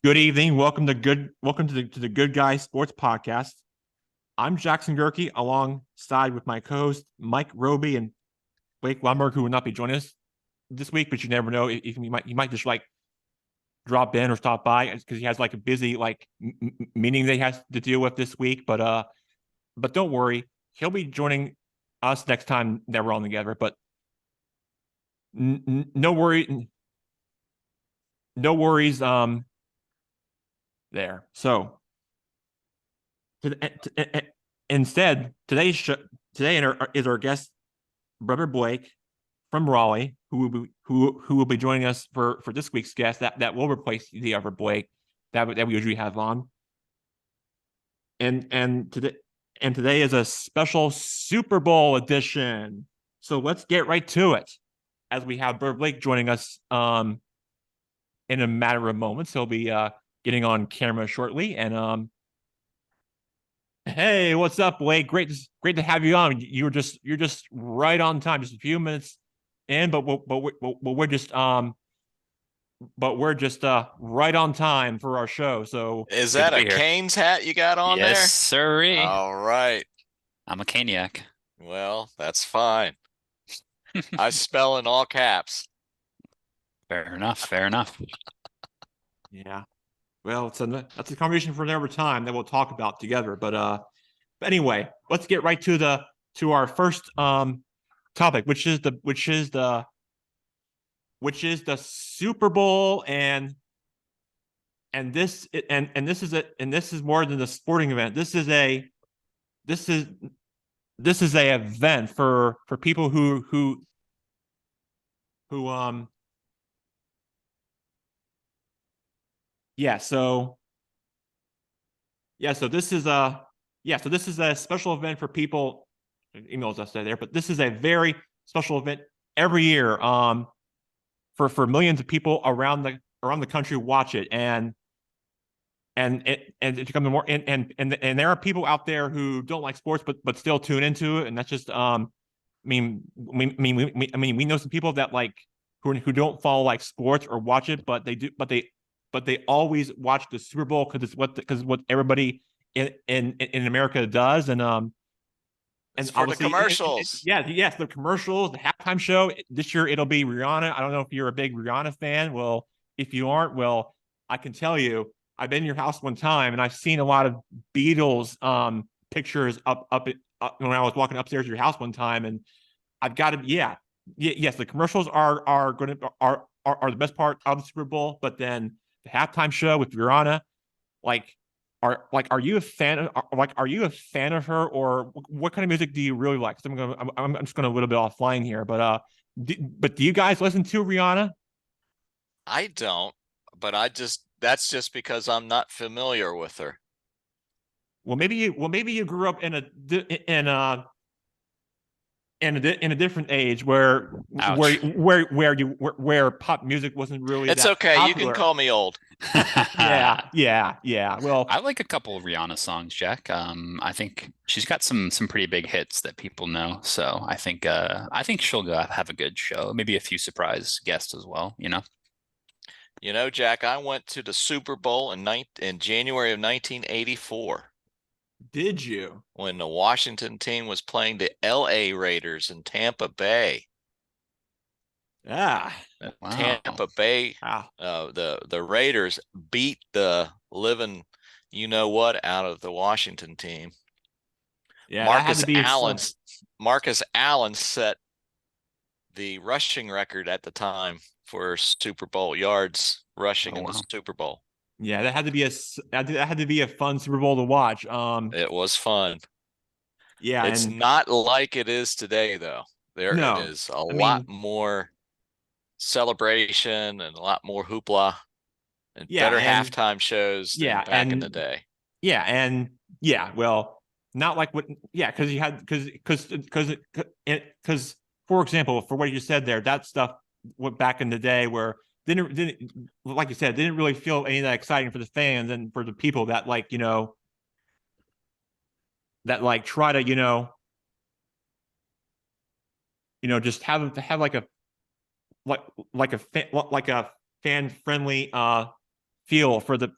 Good evening. Welcome to the Good Guys Sports Podcast. I'm Jackson Gerke, alongside with my co-host Mike Roby and Blake Lumberg, who will not be joining us this week, but you never know. If he might just like drop in or stop by because he has like a busy meeting that he has to deal with this week. But don't worry, he'll be joining us next time that we're all together. But no worry, no worries. There. So to, to, instead, is our guest brother Blake from Raleigh, who will be joining us for this week's guest that will replace the other Blake that we usually have on. And today is a special Super Bowl edition. So let's get right to it as we have Brother Blake joining us in a matter of moments. He'll be getting on camera shortly. And hey, what's up, Blake? Great to have you on. You're just right on time, just a few minutes in, but we're just right on time for our show. So Is Good that to a be here. Canes hat you got on Yes, there? sirree. All right. I'm a Caniac. Well, that's fine. I spell in all caps. Fair enough. Fair enough. yeah, well, that's a conversation for another time that we'll talk about together. But anyway, let's get right to our first topic, which is the Super Bowl. And this is more than a sporting event. This is this is a event for people who yeah so this is a special event for people. Emails us there, but this is a very special event every year for millions of people around the country watch it. And it becomes more and there are people out there who don't like sports but still tune into it. And that's just we know some people that like who don't follow like sports or watch it, but they always watch the Super Bowl because what everybody in America does. It's And for the obviously, commercials. yeah, yes, the commercials, the halftime show. This year it'll be Rihanna. I don't know if you're a big Rihanna fan. Well, if you aren't, well, I can tell you, I've been in your house one time and I've seen a lot of Beatles pictures up when I was walking upstairs to your house one time. And I've got to, yes, the commercials are the best part of the Super Bowl, but then the halftime show with Rihanna, like are you a fan of her, or what kind of music do you really like? I'm just going a little bit offline here, but do you guys listen to Rihanna? I don't, but that's just because I'm not familiar with her. Well, maybe you grew up in a different age where where Ouch. where you where pop music wasn't really It's that okay. You can popular. call me old. Yeah. Well, I like a couple of Rihanna songs, Jack. I think she's got some pretty big hits that people know. So I think she'll go have a good show. Maybe a few surprise guests as well, you know. You know, Jack, I went to the Super Bowl in January of 1984 did you? when the Washington team was playing the LA Raiders in Tampa Bay. Ah, Wow. Tampa Bay, ah, the Raiders beat the living you know what out of the Washington team. yeah. That had Marcus to be Allen some. Marcus Allen set the rushing record at the time for Super Bowl yards rushing Oh in the wow. Super Bowl. Yeah, that had to be a fun Super Bowl to watch. It was fun. Yeah, It's and not like it is today, though. There it no, is a I lot mean, more celebration and a lot more hoopla and yeah, better and halftime shows than yeah, back in the and day. yeah, and yeah. Well, not like what, yeah, because you had because for example, for what you said there, that stuff went back in the day where didn't like you said didn't really feel any of that exciting for the fans and for the people that that like try to just have like a like like a fan friendly feel for the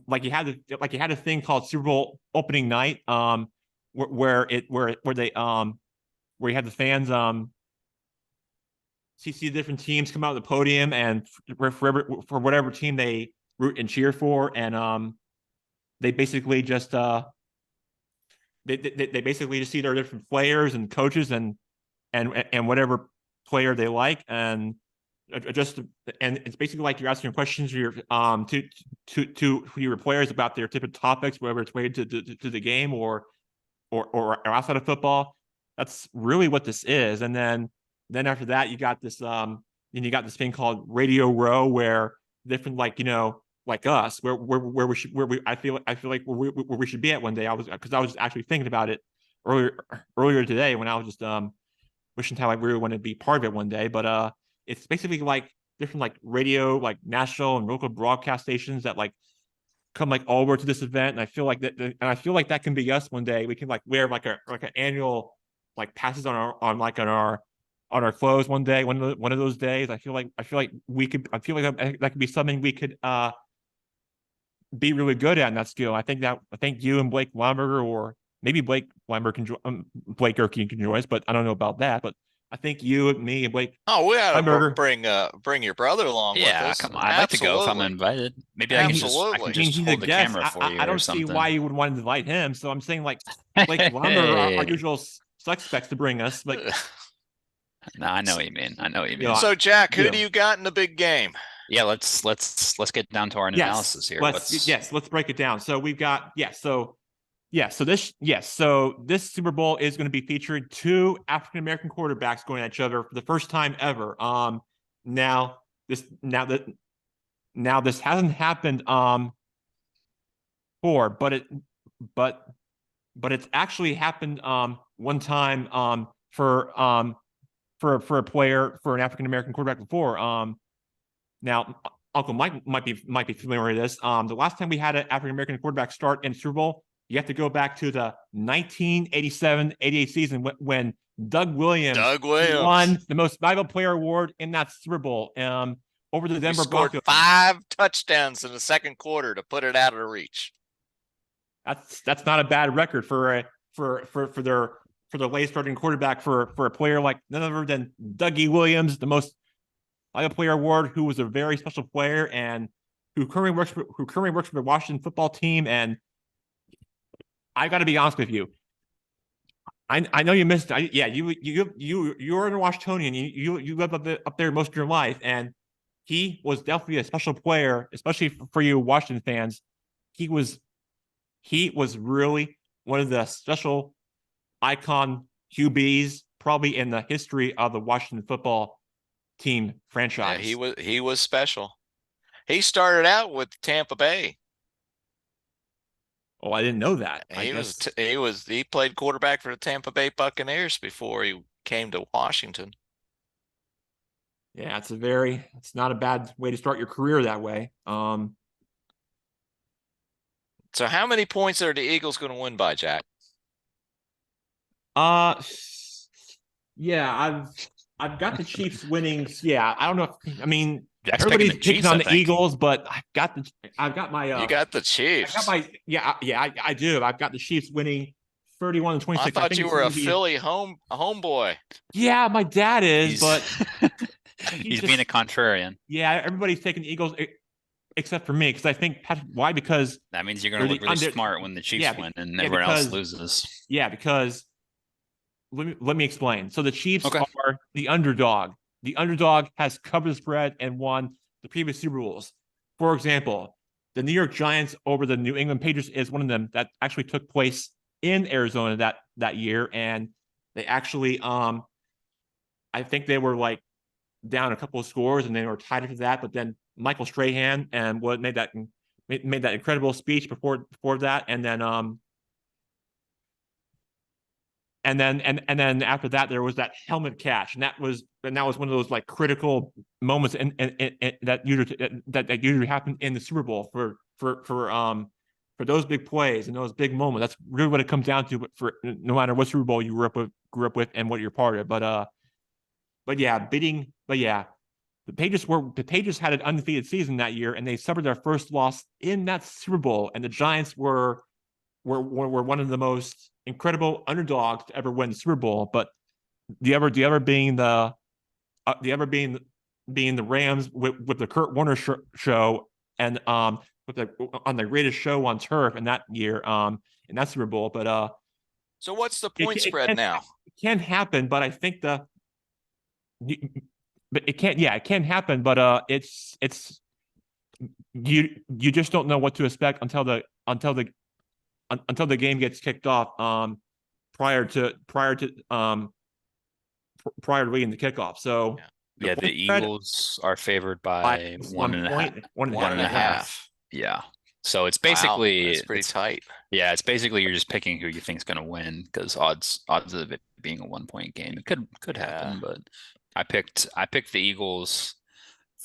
like you had a thing called Super Bowl opening night, where you had the fans see the different teams come out of the podium and for whatever team they root and cheer for, and they basically just they basically just see their different players and coaches and whatever player they like, and just and it's basically like you're asking questions to your to your players about their different topics, whether it's related to the game or outside of football. That's really what this is. And then after that, you got this then you got this thing called Radio Row, where different like us, where we I feel like where we should be at one day. I was actually thinking about it earlier today when I was just wishing how I really want to be part of it one day. But it's basically like different like radio, like national and local broadcast stations that like come like all over to this event. And I feel like that can be us one day. We can like wear like an annual like passes on our clothes one day, one of those days. I feel like that could be something we could be really good at in that skill. I think you and Blake Weinberger, or maybe Blake Weinberger Blake Erkey can join us, but I don't know about that. But I think you and me and Blake. Oh, we ought to Weinberger, bring your brother along with us. Come on. I'd like to go if I'm invited. Maybe I can just he's hold a the guest. camera for you. I don't or something. see why you would want to invite him. So I'm saying like Blake Weinberger are our usual suspects to bring us. But no, I know what you mean. So Jack, who do you got in the big game? Yeah, let's get down to our analysis here. Let's break it down. So we've got so this Super Bowl is going to be featuring two African American quarterbacks going at each other for the first time ever. Now this hasn't happened before, but it's actually happened one time for a player, for an African American quarterback before. Now Uncle Mike might be familiar with this. The last time we had an African American quarterback start in Super Bowl, you have to go back to the 1987-88 season when Doug Williams won the Most Valuable Player award in that Super Bowl over the Denver Broncos. 5 touchdowns in the second quarter to put it out of reach. That's not a bad record for their late starting quarterback for a player like none other than Dougie Williams, the Most Valuable Player award, who was a very special player and who currently works for the Washington football team. And I got to be honest with you. I know you missed. You're a Washingtonian. You lived up there most of your life, and he was definitely a special player, especially for you Washington fans. He was really one of the special icon QBs probably in the history of the Washington football team franchise. Yeah, he was special. He started out with Tampa Bay. Oh, I didn't know that. He played quarterback for the Tampa Bay Buccaneers before he came to Washington. Yeah, it's not a bad way to start your career that way. So how many points are the Eagles going to win by, Jack? Yeah, I've got the Chiefs winning. Yeah, I don't know. Jack's everybody's picking picking on the Eagles, but I've got my. You got the Chiefs. I do. I've got the Chiefs winning 31-26. I thought you were a Philly homeboy. Yeah, my dad is, but he's being a contrarian. Yeah, everybody's taking the Eagles except for me, because I think why? Because that means you're going to look really smart when the Chiefs win and everyone else loses. Yeah, because let me explain. So the Chiefs are the underdog. The underdog has covered the spread and won the previous Super Bowls. For example, the New York Giants over the New England Patriots is one of them that actually took place in Arizona that year, and they actually I think they were like down a couple of scores and they were tied after that, but then Michael Strahan and made that incredible speech before that, and then after that there was that helmet catch, and that was one of those like critical moments and that usually happen in the Super Bowl for those big plays and those big moments. That's really what it comes down to for no matter what Super Bowl you grew up with and what you're part of. But yeah, the Patriots had an undefeated season that year, and they suffered their first loss in that Super Bowl. And the Giants were one of the most incredible underdogs to ever win the Super Bowl. But the other being being the Rams with the Kurt Warner show, and with on the greatest show on turf in that year, in that Super Bowl. But so what's the point spread now? It can happen, but I think but it can't. Yeah, it can happen, but it's you just don't know what to expect until the game gets kicked off. Prior to reading the kickoff. So yeah, the Eagles are favored by 1.5. 1.5. Yeah. So it's Wow, basically that's pretty tight. Yeah, it's basically you're just picking who you think is going to win, because odds of it being a 1-point game, it could happen. But I picked the Eagles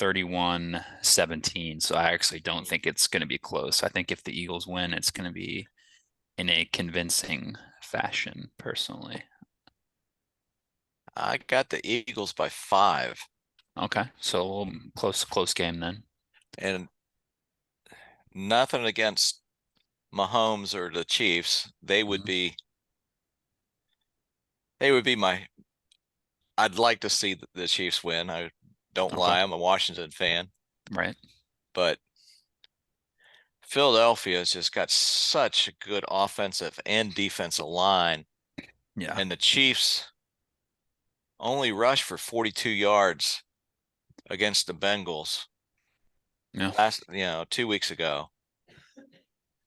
31-17. So I actually don't think it's going to be close. I think if the Eagles win, it's going to be in a convincing fashion, personally. I got the Eagles by 5. Okay, so close game then. And nothing against Mahomes or the Chiefs. They would be my. I'd like to see the Chiefs win. I don't lie, I'm a Washington fan. Right. But Philadelphia's just got such a good offensive and defensive line. Yeah. And the Chiefs only rushed for 42 yards against the Bengals. Yeah. 2 weeks ago.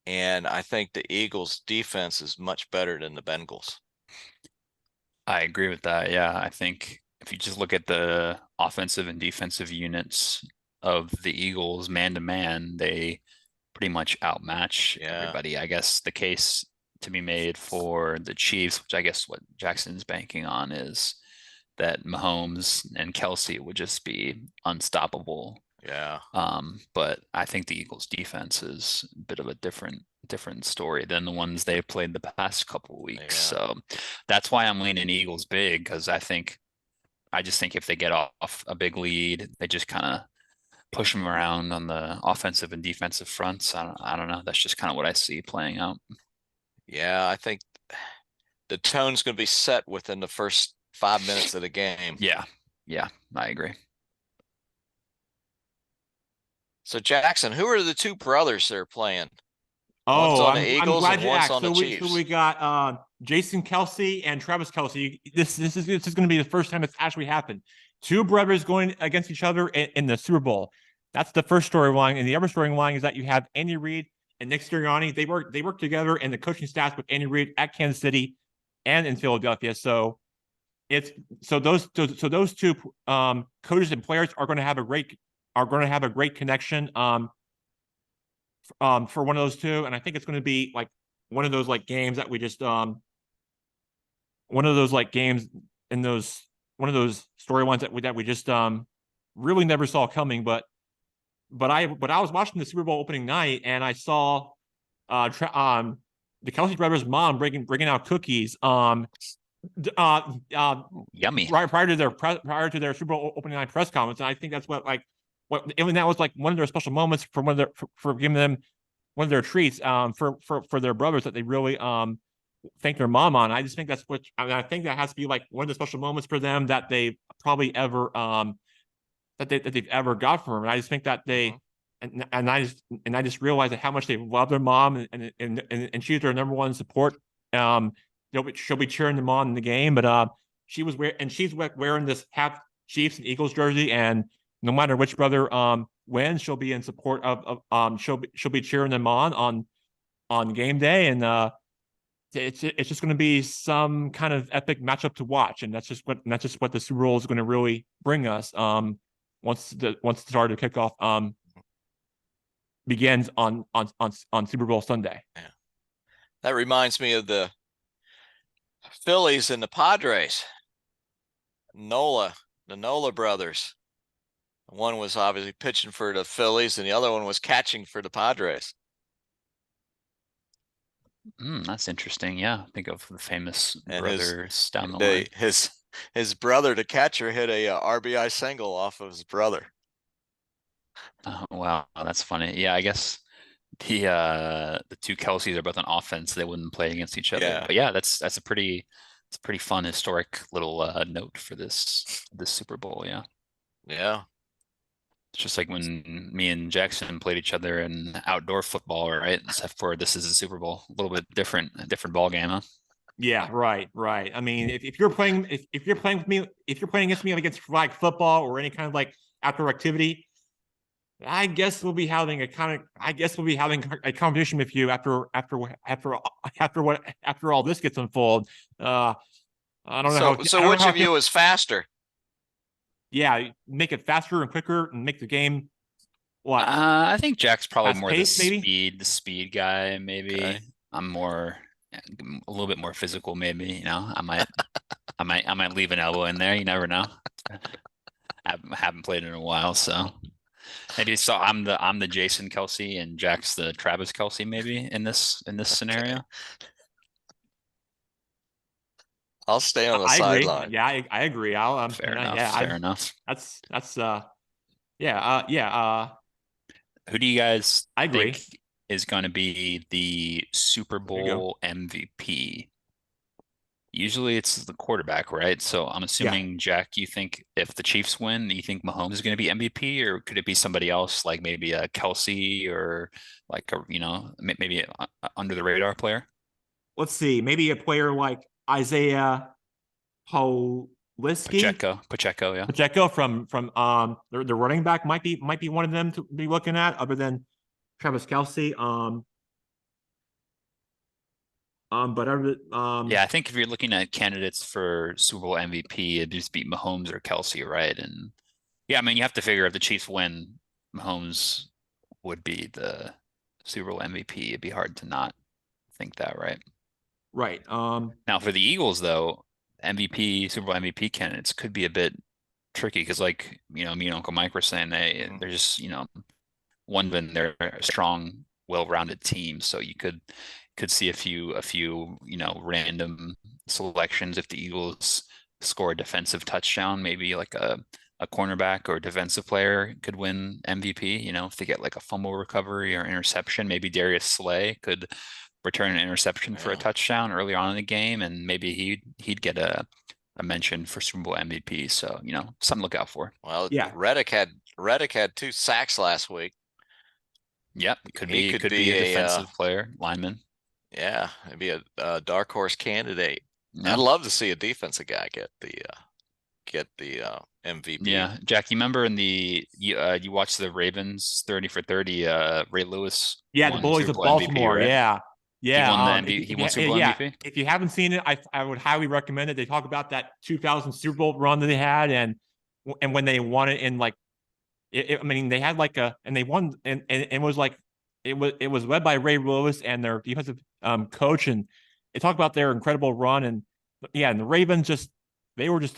And I think the Eagles defense is much better than the Bengals. I agree with that. Yeah, I think if you just look at the offensive and defensive units of the Eagles man to man, they pretty much outmatch everybody. I guess the case to be made for the Chiefs, which I guess what Jackson's banking on, is that Mahomes and Kelce would just be unstoppable. Yeah. But I think the Eagles defense is a bit of a different story than the ones they played the past couple of weeks. So that's why I'm leaning Eagles big, because I just think if they get off a big lead, they just kind of push them around on the offensive and defensive fronts. I don't know. That's just kind of what I see playing out. Yeah, I think the tone's going to be set within the first 5 minutes of the game. Yeah, I agree. So Jackson, who are the two brothers they're playing? One's on the Eagles and one's on the Chiefs. So we got Jason Kelce and Travis Kelce. This is going to be the first time it's actually happened. Two brothers going against each other in the Super Bowl. That's the first storyline, and the other storyline is that you have Andy Reid and Nick Sirianni. They work together in the coaching staff with Andy Reid at Kansas City and in Philadelphia. So those two coaches and players are going to have a great connection. For one of those two, and I think it's going to be like one of those like games that we just one of those like games in those one of those storylines that we just really never saw coming. But I was watching the Super Bowl opening night, and I saw the Kelce brothers' mom bringing out cookies yummy prior to their Super Bowl opening night press conference, and I think that's what even that was like one of their special moments for giving them one of their treats for their brothers that they really thank their mom on. I just think that's I think that has to be like one of the special moments for them that they probably ever that they've ever got from them. And I just think that they and I just realized that how much they love their mom, and she's their number one support. She'll be cheering them on in the game, but she's wearing this half Chiefs and Eagles jersey, and no matter which brother wins, she'll be in support of she'll be cheering them on game day, and it's just going to be some kind of epic matchup to watch, and that's just what the Super Bowl is going to really bring us once the start of kickoff begins on Super Bowl Sunday. Yeah, that reminds me of the Phillies and the Padres. The Nola brothers. One was obviously pitching for the Phillies, and the other one was catching for the Padres. That's interesting. Yeah, think of the famous brothers down the line. his brother, the catcher, hit a RBI single off of his brother. Oh, wow, that's funny. Yeah, I guess the two Kelces are both on offense. They wouldn't play against each other. Yeah. But yeah, that's a pretty fun historic little note for this Super Bowl. Yeah. Yeah. It's just like when me and Jackson played each other in outdoor football, right? Except for this is a Super Bowl, a little bit different, a different ball game, huh? Yeah, right, right. I mean, if you're playing if you're playing with me, if you're playing against me against flag football or any kind of like outdoor activity, I guess we'll be having a competition with you after all this gets unfolded. I don't know how So which of you is faster? yeah, make it faster and quicker and make the game what I think Jack's probably fast more paced maybe. the speed guy, maybe. Okay. I'm more a little bit more physical, maybe, you know. I might leave an elbow in there, you never know. Haven't played in a while, so maybe so I'm the Jason Kelce and Jack's the Travis Kelce, maybe in this scenario. I'll stay on the I agree. sideline. Yeah, I agree. I'll Fair enough. yeah, Fair enough. that's yeah, Who do you guys I agree. think is going to be the Super There you go. Bowl MVP? Usually it's the quarterback, right? So I'm assuming, Jack, you think if the Chiefs win, you think Mahomes is going to be MVP, or could it be somebody else like maybe a Kelce or like a, you know, maybe a under the radar player? Let's see, maybe a player like Isaiah Poliski, Pacheco, yeah. Pacheco from the running back might be one of them to be looking at other than Travis Kelce. But other Yeah, I think if you're looking at candidates for Super Bowl MVP, it'd just be Mahomes or Kelce, right? And yeah, I mean, you have to figure if the Chiefs win, Mahomes would be the Super Bowl MVP. It'd be hard to not think that, right? right. Now for the Eagles, though, MVP, Super Bowl MVP candidates could be a bit tricky because, like, you know, me and Uncle Mike were saying they're just, you know, one of they're a strong, well-rounded team, so you could see a few, you know, random selections if the Eagles score a defensive touchdown, maybe like a cornerback or a defensive player could win MVP, you know, if they get like a fumble recovery or interception, maybe Darius Slay could return an interception for a touchdown early on in the game, and maybe he'd get a mention for Super Bowl MVP. So, you know, something to look out for. Well, Yeah. Reddick had 2 sacks last week. Yep, could He be could be a be a, defensive player, lineman. Yeah, it'd be a dark horse candidate. Yeah. I'd love to see a defensive guy get the MVP. Yeah, Jack, you remember in you watched the Ravens 30 for 30, Ray Lewis Yeah, the won Bullies Super of Bowl MVP, Baltimore. right? Yeah, He won the yeah. MVP, he won Super Bowl Yeah, MVP? if you haven't seen it, I would highly recommend it. They talk about that 2000 Super Bowl run that they had, and when they won it in like, I mean, they had like and they won, and it was like it was led by Ray Lewis and their defensive coach, and they talk about their incredible run, and yeah, and the Ravens they were just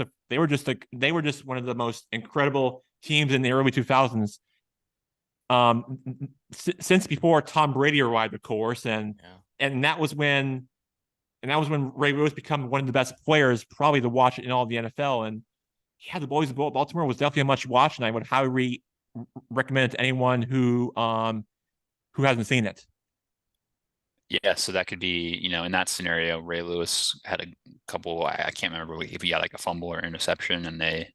one of the most incredible teams in the early 2000s. Since before Tom Brady arrived, of course, and that was when Ray Lewis became one of the best players probably to watch in all of the NFL. And yeah, the Boys of Baltimore was definitely a much watch, and I would highly recommend it to anyone who hasn't seen it. Yeah, so that could be, you know, in that scenario, Ray Lewis had a couple, I can't remember if he had like a fumble or interception, and they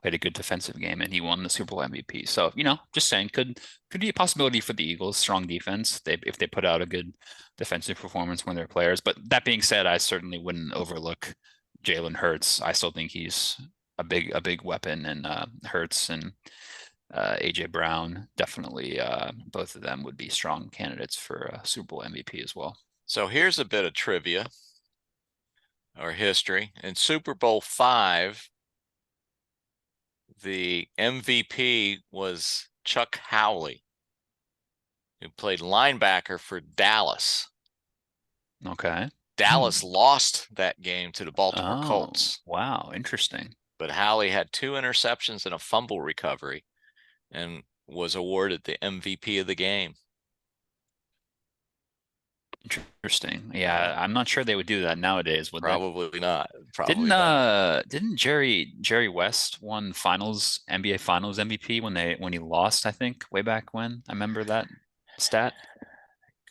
played a good defensive game and he won the Super Bowl MVP. So, you know, just saying, could be a possibility for the Eagles. Strong defense, if they put out a good defensive performance when they're players. But that being said, I certainly wouldn't overlook Jalen Hurts. I still think he's a big weapon, and Hurts and AJ Brown definitely, both of them would be strong candidates for Super Bowl MVP as well. So here's a bit of trivia or history. In Super Bowl 5, the MVP was Chuck Howley, who played linebacker for Dallas. Okay. Dallas lost that game to the Baltimore Oh, Colts. wow, interesting. But Howley had 2 interceptions and a fumble recovery and was awarded the MVP of the game. Interesting. Yeah, I'm not sure they would do that nowadays, would they? Probably not. Probably not. Didn't Jerry West won Finals NBA Finals MVP when he lost, I think, way back when? I remember that stat.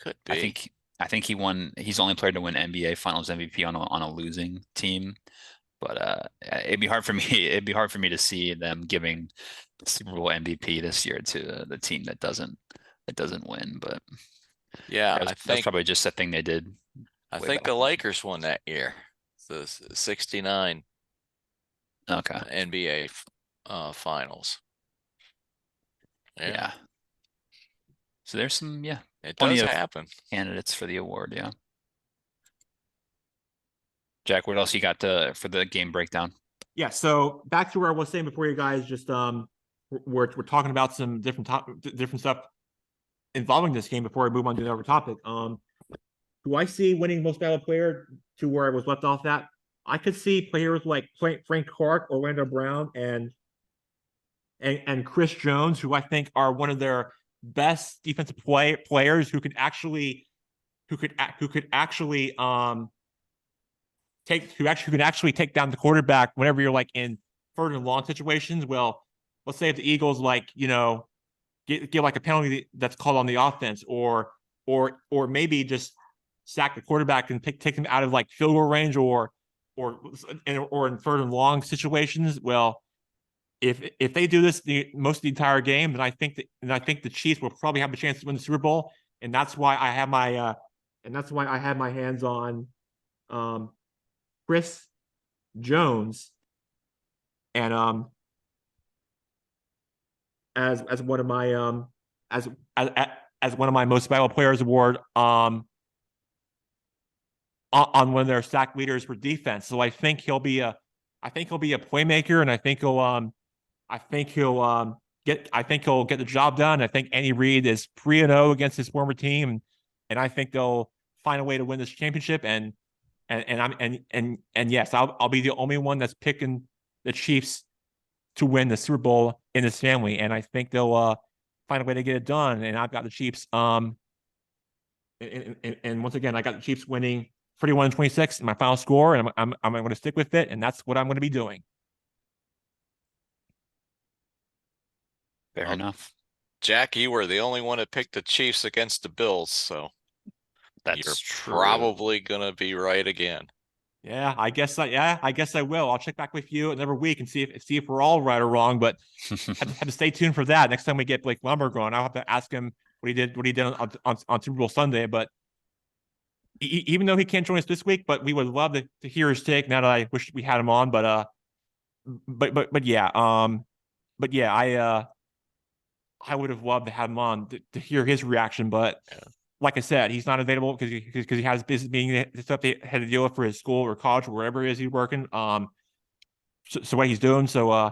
Could I be. think I think he's the only player to win NBA Finals MVP on a losing team. But it'd be hard for me it'd be hard for me to see them giving the Super Bowl MVP this year to the team that doesn't win. But Yeah, that's probably just a thing they did. I way think back the when. Lakers won that year. The 69 Okay. NBA finals. Yeah. So there's some It plenty does of happen. candidates for the award, yeah. Jack, what else you got for the game breakdown? Yeah, so back to where I was saying before, you guys just we're talking about some different stuff involving this game before I move on to another topic. Who I see winning most valuable player to where I was left off at, I could see players like Frank Clark, Orlando Brown, and Chris Jones, who I think are one of their best defensive players who could actually take down the quarterback whenever you're like in third and long situations. Well, let's say if the Eagles get like a penalty that's called on the offense, or maybe just sack the quarterback and take them out of like field goal range, or in third and long situations. Well, if they do this most of the entire game, then I think the Chiefs will probably have a chance to win the Super Bowl, and that's why I have my hands on Chris Jones and as one of my as one of my most valuable players award on one of their sack leaders for defense. So I think he'll be a playmaker, and I think he'll get the job done. I think Andy Reid is 3-0 against his former team, and I think they'll find a way to win this championship. And yes, I'll be the only one that's picking the Chiefs to win the Super Bowl in this family, and I think they'll find a way to get it done. And I've got the Chiefs. And once again, I got the Chiefs winning 31-26 in my final score, and I'm going to stick with it, and that's what I'm going to be doing. Fair enough. Jack, you were the only one that picked the Chiefs against the Bills, so That's you're true. probably gonna be right again. Yeah, I guess I will. I'll check back with you another week and see if we're all right or wrong. But have to stay tuned for that. Next time we get Blake Lumberg on, I'll have to ask him what he did on Super Bowl Sunday. But even though he can't join us this week, but we would love to hear his take. Now that I wish we had him on, but yeah, I would have loved to have him on to hear his reaction. But like I said, he's not available because he has business meeting stuff they had to deal with for his school or college or wherever it is he's working. So what he's doing. So I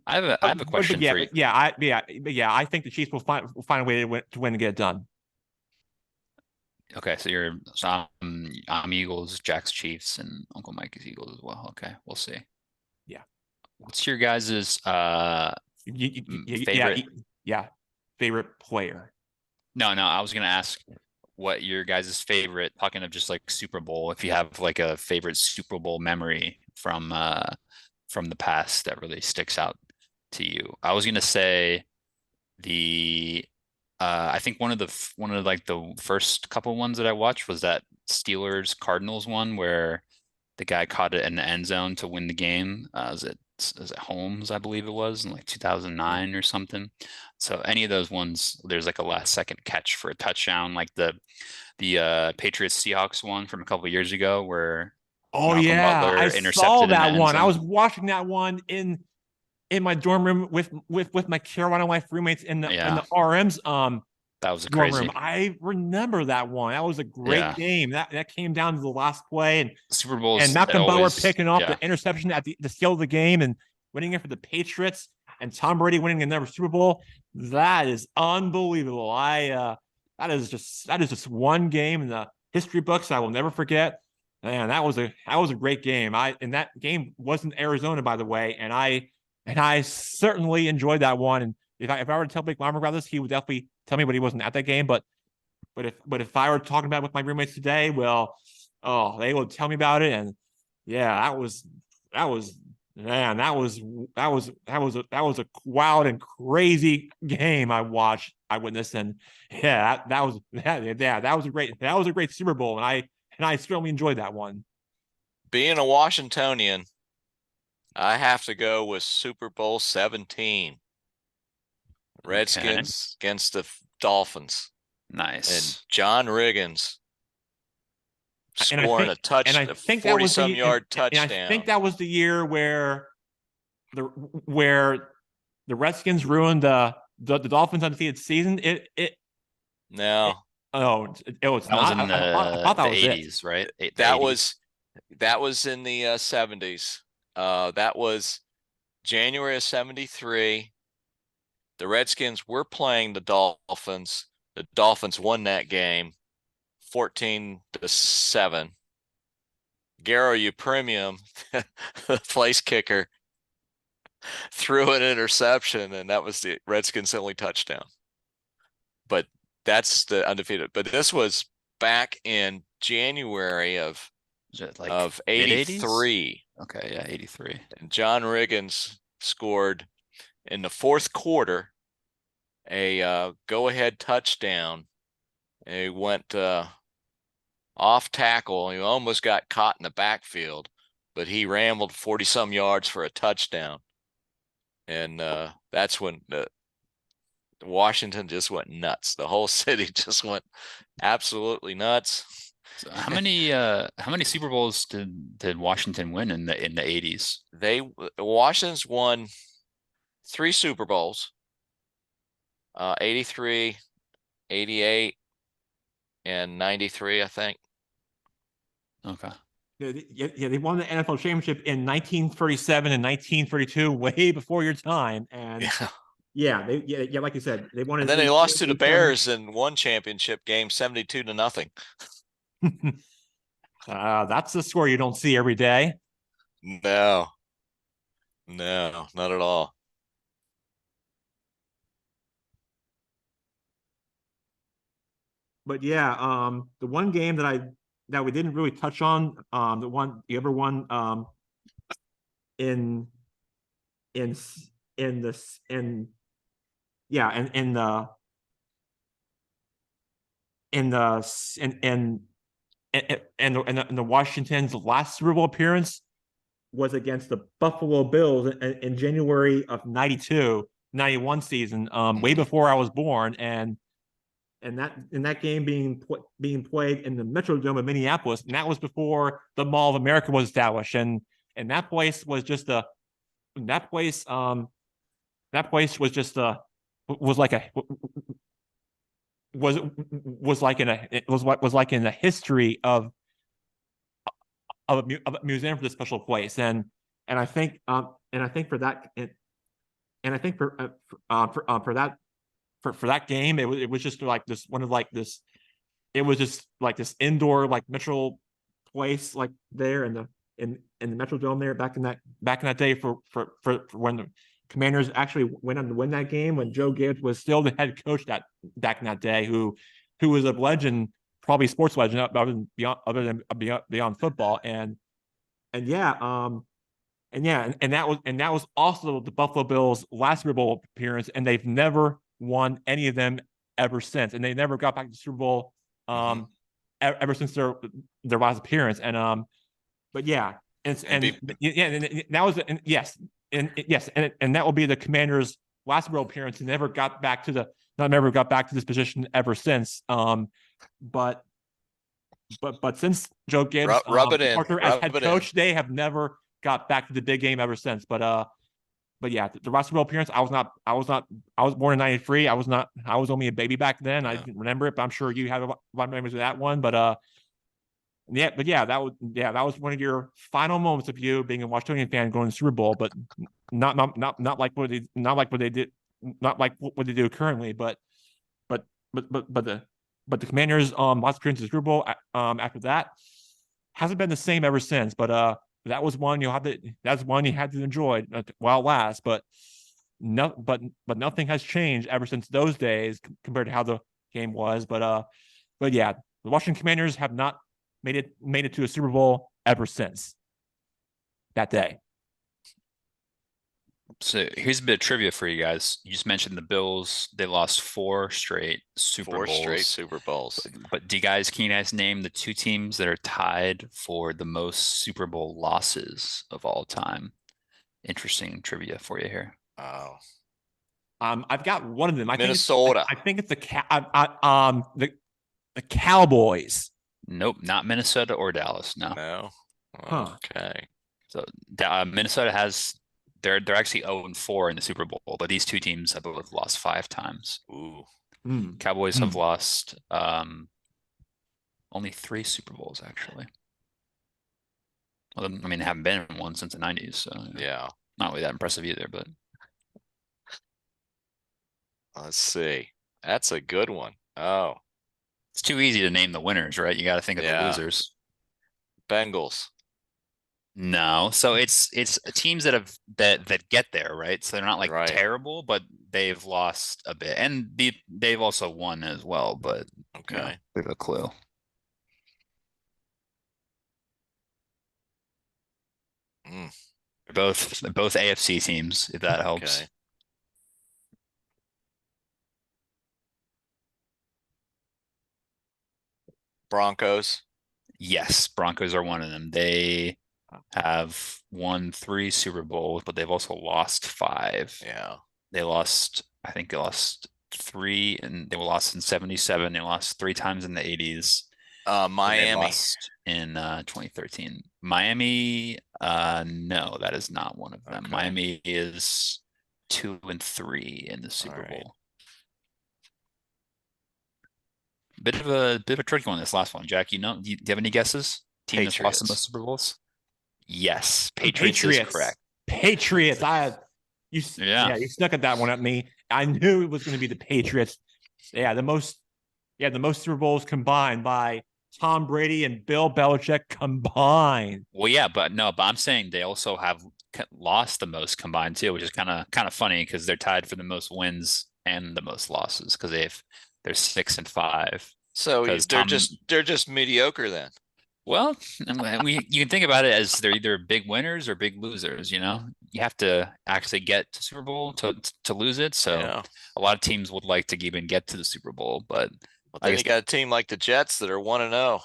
have a question for you. I think the Chiefs will find a way to win and get it done. Okay, so I'm Eagles, Jack's Chiefs, and Uncle Mike is Eagles as well. Okay, we'll see. Yeah. What's your guys's favorite? Favorite player. No, I was gonna ask what your guys' favorite, talking of just like Super Bowl, if you have like a favorite Super Bowl memory from the past that really sticks out to you. I was gonna say I think one of like the first couple ones that I watched was that Steelers Cardinals one where the guy caught it in the end zone to win the game. Was it Holmes, I believe it was, in like 2009 or something. So any of those ones, there's like a last second catch for a touchdown, like the Patriots Seahawks one from a couple of years ago where Malcolm Butler I intercepted saw that in the one. end I was zone. watching that one in my dorm room with my Carolina Life roommates in the RM's that was dorm crazy room. I remember that one. That was a great game. That came down to the last play, and Super Bowls and Malcolm Butler picking off the yeah. interception at the seal of the game and winning it for the Patriots, and Tom Brady winning another Super Bowl. That is unbelievable. That is just one game in the history books I will never forget. Man, that was a great game. And that game was in Arizona, by the way, and I certainly enjoyed that one. And if I were to tell Blake Lumberg about this, he would definitely tell me, but he wasn't at that game. But if I were talking about it with my roommates today, well, oh, they would tell me about it, and yeah, that was man, that was a wild and crazy game I witnessed, and yeah, that was a great Super Bowl, and I certainly enjoyed that one. Being a Washingtonian, I have to go with Super Bowl 17. Redskins against the Dolphins. Nice. And John Riggins And I scoring think, a touch, and I a think that was 40-some yard and I touchdown. think that was the year where the Redskins ruined the Dolphins' undefeated season. No, It was That was not. in I thought that the was it. 80s, right? The that 80s. was in the 70s. That was January of 73. The Redskins were playing the Dolphins. The Dolphins won that game 14-7. Garo Upremium, the place kicker, threw an interception, and that was the Redskins' only touchdown. But that's the undefeated. But this was back in January Is it like of mid-80s? 83. Okay, yeah, 83. And John Riggins scored in the fourth quarter a go-ahead touchdown. And he went off tackle. He almost got caught in the backfield, but he rambled 40-some yards for a touchdown. And that's when Washington just went nuts. The whole city just went absolutely nuts. So how many Super Bowls did Washington win in the 80s? Washington's won 3 Super Bowls. 83, 88, and 93, I think. Okay. Yeah, they won the NFL championship in 1937 and 1932, way before your time. And yeah, like you said, they won. And then they lost to the Bears in one championship game, 72-0. That's the score you don't see every day. No, not at all. But yeah, the one game that we didn't really touch on, the other one, in in in this in yeah in the in the in the Washington's last Super Bowl appearance was against the Buffalo Bills in January of 92-91 season, way before I was born, and that game being played in the Metrodome of Minneapolis, and that was before the Mall of America was established, and that place was just a that place was just a was like a was like in a it was like in the history of a museum for this special place, and I think for that and I think for that game, it was just like this one of like this. It was just like this indoor like metro place like there in the Metrodome there back in that day for when the Commanders actually went on to win that game, when Joe Gibbs was still the head coach back in that day, who was a legend, probably sports legend other than beyond football, and yeah, and that was also the Buffalo Bills' last Super Bowl appearance, and they've never won any of them ever since, and they never got back to the Super Bowl ever since their last appearance. And but yeah, and that was yes, and that will be the Commanders' last Super Bowl appearance, and never got back to this position ever since. But since Joe Gibbs' departure as head coach, they have never got back to the big game ever since. But yeah, the last Super Bowl appearance, I was born in 93. I was only a baby back then. I didn't remember it, but I'm sure you have a lot of memories of that one. But that was one of your final moments of you being a Washington fan going to the Super Bowl, but not like what they did, not like what they do currently, but the Commanders' last appearance in the Super Bowl after that hasn't been the same ever since. But that was one you had to enjoy while it lasts. But nothing has changed ever since those days compared to how the game was. But But yeah, the Washington Commanders have not made it to a Super Bowl ever since that day. So here's a bit of trivia for you guys. You just mentioned the Bills. They lost 4 straight Super 4 straight Bowls. Super Bowls. But can you guys name the 2 teams that are tied for the most Super Bowl losses of all time? Interesting trivia for you here. Oh, I've got one of them. Minnesota. I think it's the Cowboys. Nope, not Minnesota or Dallas. No. No. Huh. Okay. So Minnesota has they're actually 0-4 in the Super Bowl, but these 2 teams have both lost 5 times. Ooh. Cowboys have lost only 3 Super Bowls actually. Well, I mean, they haven't been in one since the 90s, so Yeah. not really that impressive either. But Let's see. That's a good one. Oh, it's too easy to name the winners, right? You got to think of the Yeah. losers. Bengals. No, so it's teams that get there, right? So they're not like Right. terrible, but they've lost a bit, and they've also won as well. But Okay. bit of a clue. Mm, They're both AFC teams, if that helps. okay. Broncos. Yes, Broncos are one of them. They have won 3 Super Bowls, but they've also lost 5. Yeah. I think they lost 3, and they were lost in 77. They lost 3 times in the 80s. And they Miami. lost in 2013. Miami, no, that is not one of them. Okay. Miami is 2-3 in the Super right. Bowl. Bit of a tricky one, this last one. Jack, do you have any guesses? Team that's lost the most Patriots. Super Bowls? Yes, Patriots is correct. Patriots. You Yeah. you snuck at that one at me. I knew it was going to be the Patriots. Yeah, the most Super Bowls combined by Tom Brady and Bill Belichick combined. Well, yeah, but I'm saying they also have lost the most combined too, which is kind of funny because they're tied for the most wins and the most losses because they're 6-5. So Because they're just mediocre then. Well, you can think about it as they're either big winners or big losers. You know, you have to actually get to Super Bowl to lose it. So Yeah. a lot of teams would like to even get to the Super Bowl, but Well, I then guess you got a team like the Jets that are 1-0.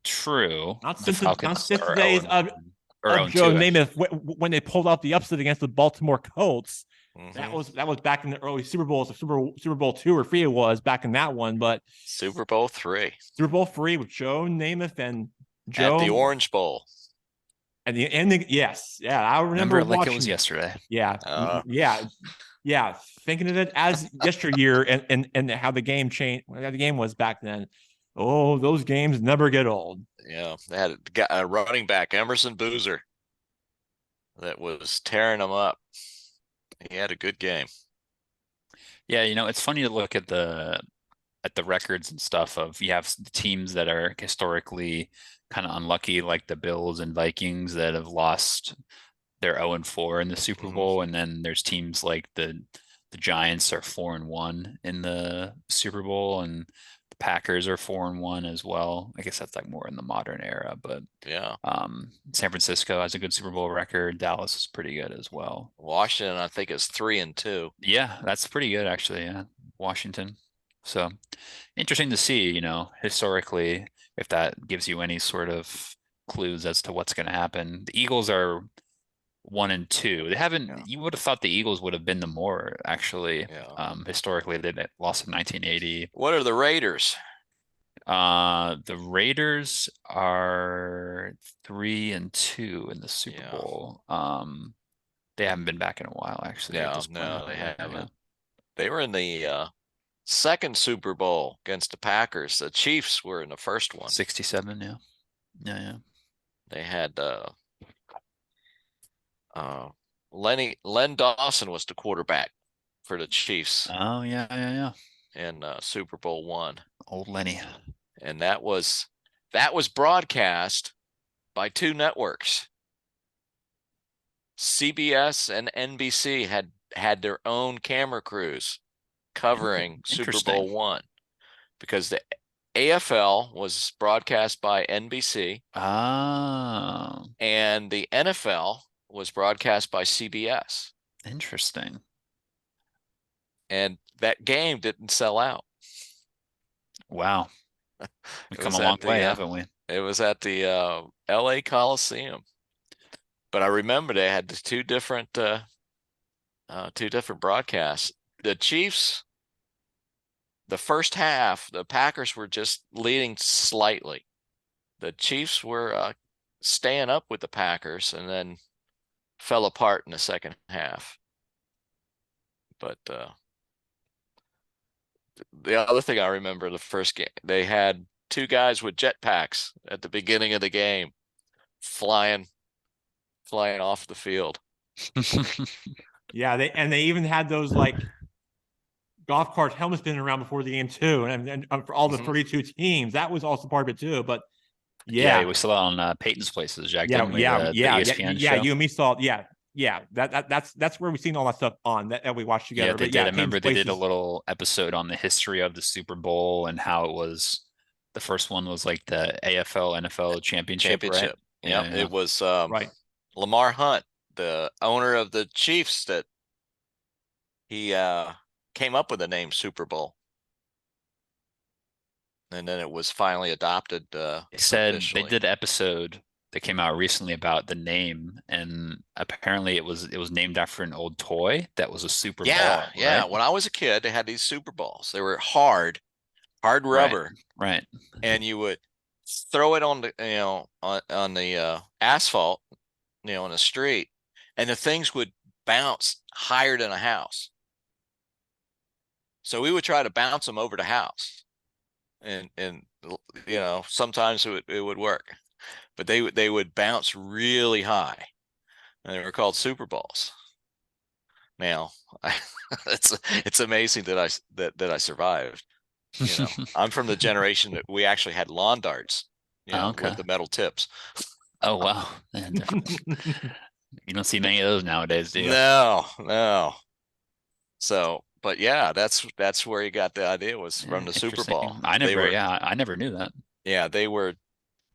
true. Not The since Falcons the are days 0-1 or of Joe 0-2. Namath when they pulled out the upset against the Baltimore Colts. Mhm. That was back in the early Super Bowls, Super Bowl 2 or 3 it was back in that one, but Super Bowl 3 Super Bowl 3 with Joe Namath and Joe at the Orange Bowl. and the ending. Yes, yeah, I remember it like watching it was yesterday. Yeah, yeah, thinking of it as yesteryear and how the game changed, how the game was back then. Oh, those games never get old. Yeah, they had a running back, Emerson Boozer, that was tearing them up. He had a good game. Yeah, it's funny to look at the records and stuff of you have the teams that are historically kind of unlucky, like the Bills and Vikings that have lost their 0-4 in the Super Bowl, and then there's teams like the Giants are 4-1 in the Super Bowl, and the Packers are 4-1 as well. I guess that's like more in the modern era, but Yeah. San Francisco has a good Super Bowl record. Dallas is pretty good as well. Washington, I think, is 3-2. Yeah, that's pretty good actually. Yeah, Washington. So interesting to see, historically, if that gives you any sort of clues as to what's going to happen. The Eagles are 1-2. They haven't. Yeah. You would have thought the Eagles would have been the more actually. Yeah. Historically, they lost in 1980. What are the Raiders? The Raiders are 3-2 in the Super Yeah. Bowl. They haven't been back in a while actually. At this point. No, they Yeah. haven't. They were in the second Super Bowl against the Packers. The Chiefs were in the first one. 67. Yeah. Yeah. They had Len Dawson was the quarterback for the Chiefs Oh yeah. in Super Bowl 1. Old Lenny. And that was broadcast by 2 networks. CBS and NBC had their own camera crews covering Super Bowl 1 because AFL was broadcast by NBC, Oh, and the NFL was broadcast by CBS. interesting. And that game didn't sell out. Wow. We've It come a was long at way, the haven't we? it was at the LA Coliseum. But I remember they had the two different broadcasts. The Chiefs, the first half, the Packers were just leading slightly. The Chiefs were staying up with the Packers and then fell apart in the second half. But the other thing I remember, the first game, they had two guys with jetpacks at the beginning of the game, flying off the field. Yeah, they even had those like golf cart helmets been around before the game too, and for all the Mhm. 32 teams, that was also part of it too. But Yeah, yeah, we saw it on Peyton's Places, Jack, yeah, didn't we? yeah, The yeah, yeah, ESPN yeah. show. You and me saw, yeah. That's where we've seen all that stuff on that we watched Yeah, together. they But did. yeah, I Peyton's remember they did a Places. little episode on the history of the Super Bowl and how it was. The first one was like the AFL NFL championship, right? Championship. Yeah, Yeah, yeah. it was Right. Lamar Hunt, the owner of the Chiefs, that he came up with the name Super Bowl. And then it was finally adopted They said they officially. did an episode that came out recently about the name, and apparently it was named after an old toy that was a Super Yeah, Ball, yeah. right? When I was a kid, they had these Super Balls. They were hard Right, rubber, right. and you would throw it on the on the asphalt, on the street, and the things would bounce higher than a house. So we would try to bounce them over the house, and sometimes it would work, but they would bounce really high, and they were called Super Balls. Now, it's amazing that I survived. I'm from the generation that we actually had lawn darts, Oh, with okay. the metal tips. Oh, wow. Yeah, you don't see many of those nowadays, do you? No, no. So, but yeah, that's where he got the idea, was from Yeah, the Super interesting. Bowl. They were, I never knew that. yeah, they were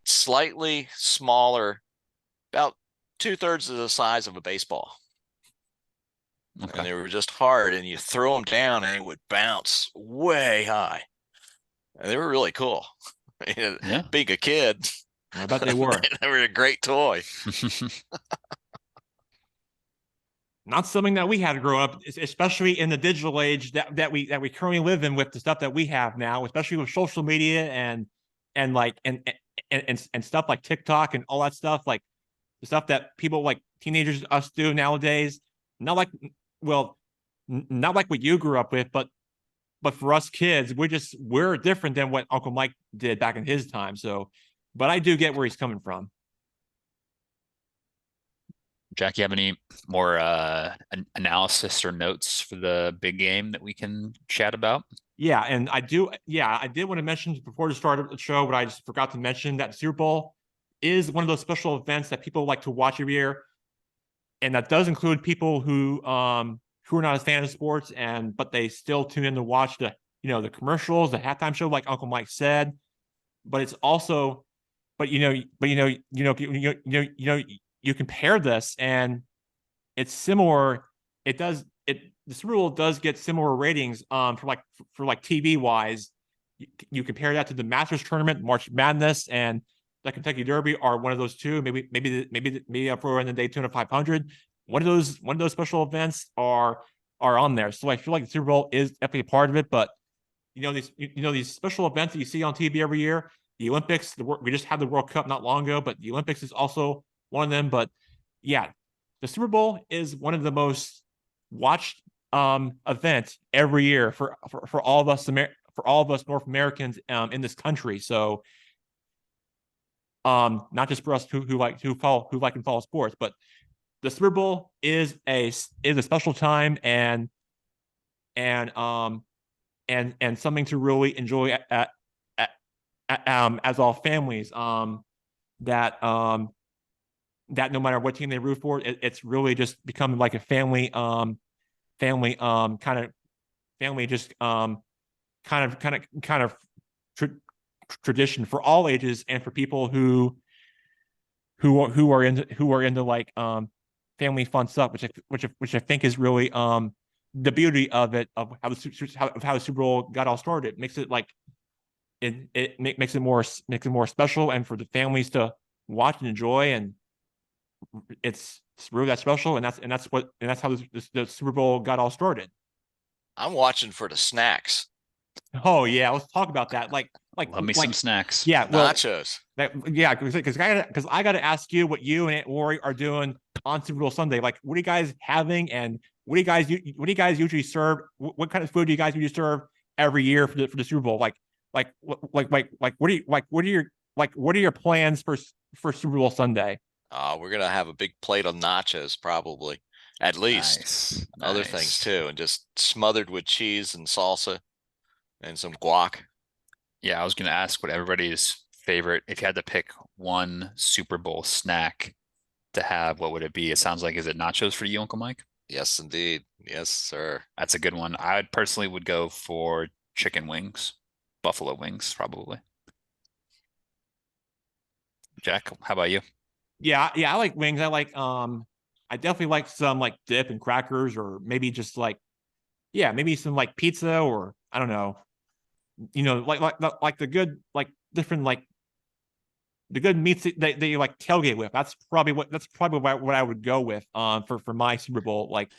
slightly smaller, about 2/3 of the size of a baseball. Okay. And they were just hard, and you throw them down and they would bounce way high. And they were really cool. Yeah. Being a kid, I bet they were. they were a great toy. Not something that we had to grow up, especially in the digital age that we currently live in, with the stuff that we have now, especially with social media and like and stuff like TikTok and all that stuff, like the stuff that people like teenagers us do nowadays. Not like, well, not like what you grew up with, but for us kids, we're different than what Uncle Mike did back in his time. So, but I do get where he's coming from. Jack, you have any more analysis or notes for the big game that we can chat about? Yeah, and I do. Yeah, I did want to mention before the start of the show, but I just forgot to mention that the Super Bowl is one of those special events that people like to watch every year, and that does include people who are not a fan of sports, but they still tune in to watch the commercials, the halftime show, like Uncle Mike said. But it's also, you compare this, and it's similar. The Super Bowl does get similar ratings for TV wise. You compare that to the Masters tournament, March Madness, and the Kentucky Derby are one of those two. Maybe I'll throw in the Daytona 500. One of those special events are on there. So I feel like the Super Bowl is definitely a part of it. But these special events that you see on TV every year, the Olympics. We just had the World Cup not long ago, but the Olympics is also one of them. But yeah, the Super Bowl is one of the most watched event every year for all of us for all of us North Americans in this country. So not just for us who like and follow sports, but the Super Bowl is a special time and something to really enjoy as all families. That no matter what team they root for, it's really just becoming like a family kind of family just kind of tradition for all ages and for people who are into like family fun stuff, which I think is really the beauty of it, of how the Super Bowl got all started. It makes it like makes it more special, and for the families to watch and enjoy, and it's really that special, and that's how the Super Bowl got all started. I'm watching for the snacks. Oh yeah, let's talk about that. Love me some snacks. Yeah, well, Nachos. because I got to ask you what you and Aunt Lori are doing on Super Bowl Sunday. Like, what are you guys having, and what do you guys usually serve? What kind of food do you guys usually serve every year for the Super Bowl? What are your plans for Super Bowl Sunday? We're gonna have a big plate of nachos, probably, at least. Nice. Other Nice. things too, and just smothered with cheese and salsa and some guac. Yeah, I was gonna ask what everybody's favorite, if you had to pick one Super Bowl snack to have, what would it be? It sounds like, is it nachos for you, Uncle Mike? Yes, indeed. Yes, sir. That's a good one. I personally would go for chicken wings, buffalo wings, probably. Jack, how about you? Yeah, I like wings. I definitely like some like dip and crackers, or maybe just like, yeah, maybe some like pizza, or I don't know, like the good, like different, like the good meats that you like tailgate with. That's probably what I would go with for my Super Bowl, like